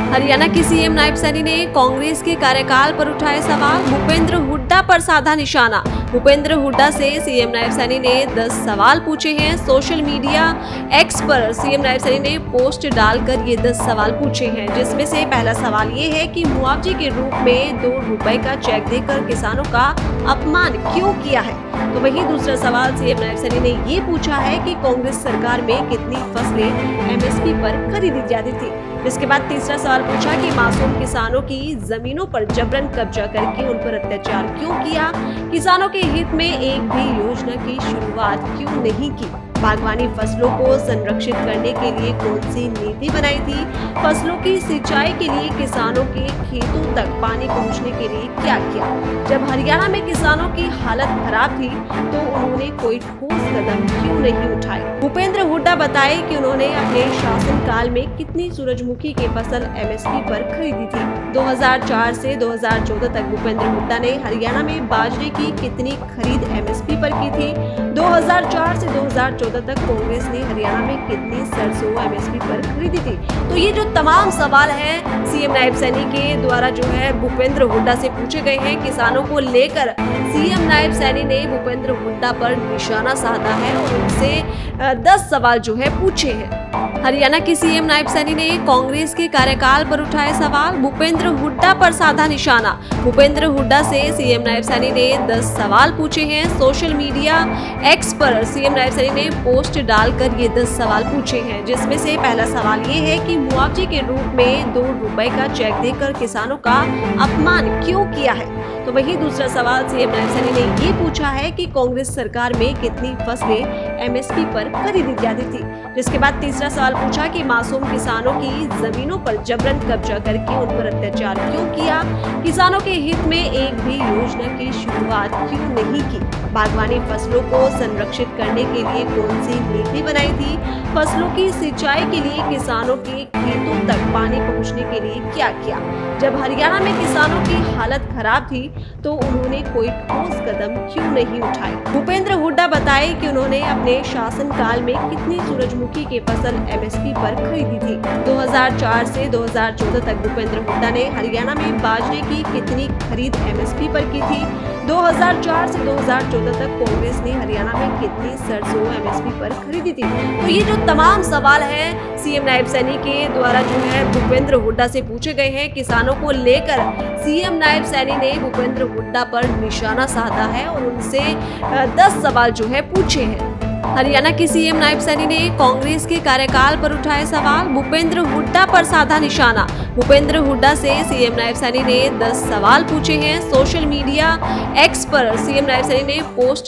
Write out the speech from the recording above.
हरियाणा के सीएम नायब सैनी ने कांग्रेस के कार्यकाल पर उठाए सवाल, भूपेंद्र हुड्डा पर साधा निशाना। भूपेंद्र हुड्डा से सीएम नायब सैनी ने 10 सवाल पूछे हैं। सोशल मीडिया एक्स पर सीएम नायब सैनी ने पोस्ट डालकर ये 10 सवाल पूछे हैं, जिसमें से पहला सवाल ये है कि मुआवजे के रूप में 2 रुपए का चेक देकर किसानों का अपमान क्यों किया है। तो वहीं दूसरा सवाल सीएम नायब सैनी ने ये पूछा है कि कांग्रेस सरकार में कितनी फसलें एमएसपी पर खरीदी जाती थी। इसके बाद तीसरा सवाल पूछा कि मासूम किसानों की जमीनों पर जबरन कब्जा करके उन पर अत्याचार क्यों किया, किसानों के हित में एक भी योजना की शुरुआत क्यों नहीं की, बागवानी फसलों को संरक्षित करने के लिए कौन सी नीति बनाई थी, फसलों की सिंचाई के लिए किसानों के खेतों तक पानी पहुंचने के लिए क्या किया। जब हरियाणा में किसानों की हालत खराब थी तो उन्होंने कोई ठोस कदम क्यों नहीं उठाए। भूपेंद्र हुड्डा बताए कि उन्होंने अपने शासनकाल में कितनी सूरजमुखी की फसल एमएसपी पर खरीदी थी। 2004 से 2014 तक भूपेंद्र हुड्डा ने हरियाणा में बाजरे की कितनी खरीद एमएसपी पर की थी। 2004 से 2014 तक कांग्रेस ने हरियाणा में कितनी सरसों एमएसपी पर खरीदी थी। तो ये जो तमाम सवाल हैं सीएम नायब सैनी के द्वारा जो है भूपेंद्र हुड्डा से पूछे गए हैं। किसानों को लेकर सीएम नायब सैनी ने भूपेंद्र हुड्डा पर निशाना साधा है और उनसे 10 सवाल जो है पूछे हैं। हरियाणा के सीएम नायब सैनी ने कांग्रेस के कार्यकाल पर उठाए सवाल, भूपेंद्र हुड्डा पर साधा निशाना। भूपेंद्र हुड्डा से सीएम नायब सैनी ने 10 सवाल पूछे हैं। सोशल मीडिया एक्स पर सीएम नायब सैनी ने पोस्ट डालकर ये 10 सवाल पूछे हैं, जिसमें से पहला सवाल ये है कि मुआवजे के रूप में 2 रुपए का चेक देकर किसानों का अपमान क्यों किया है। तो वहीं दूसरा सवाल सीएम नायब सैनी ने ये पूछा है कि कांग्रेस सरकार में कितनी फसलें एमएसपी पर खरीदी जाती थी। जिसके बाद तीसरा सवाल पूछा कि मासूम किसानों की जमीनों पर जबरन कब्जा करके उन पर अत्याचार क्यों किया, किसानों के हित में एक भी योजना की शुरुआत क्यों नहीं की, बागवानी फसलों को संरक्षित करने के लिए कौन सी नीति बनाई थी, फसलों की सिंचाई के लिए किसानों के खेतों तक पानी पहुंचने के लिए क्या किया। जब हरियाणा में किसानों की हालत खराब थी तो उन्होंने कोई ठोस कदम क्यों नहीं उठाए। भूपेंद्र हुड्डा बताए कि उन्होंने अपने शासनकाल में कितनी सूरजमुखी की फसल एमएसपी पर खरीदी थी। 2004 से 2014 तक भूपेंद्र हुड्डा ने हरियाणा में बाजरे की कितनी खरीद एमएसपी पर की थी। 2004 से 2014 तक कांग्रेस ने हरियाणा में कितनी सरसों एमएसपी पर खरीदी थी। तो ये जो तमाम सवाल हैं सीएम नायब सैनी के द्वारा जो है भूपेंद्र हुड्डा से पूछे गए हैं। किसानों को लेकर सीएम नायब सैनी ने भूपेंद्र हुड्डा पर निशाना साधा है और उनसे 10 सवाल जो है पूछे हैं। हरियाणा के सीएम नायब सैनी ने कांग्रेस के कार्यकाल पर उठाए सवाल, भूपेंद्र हुड्डा पर साधा निशाना। भूपेंद्र हुड्डा से सीएम नायब सैनी ने 10 सवाल पूछे हैं। सोशल मीडिया एक्स पर सीएम नायब सैनी ने पोस्ट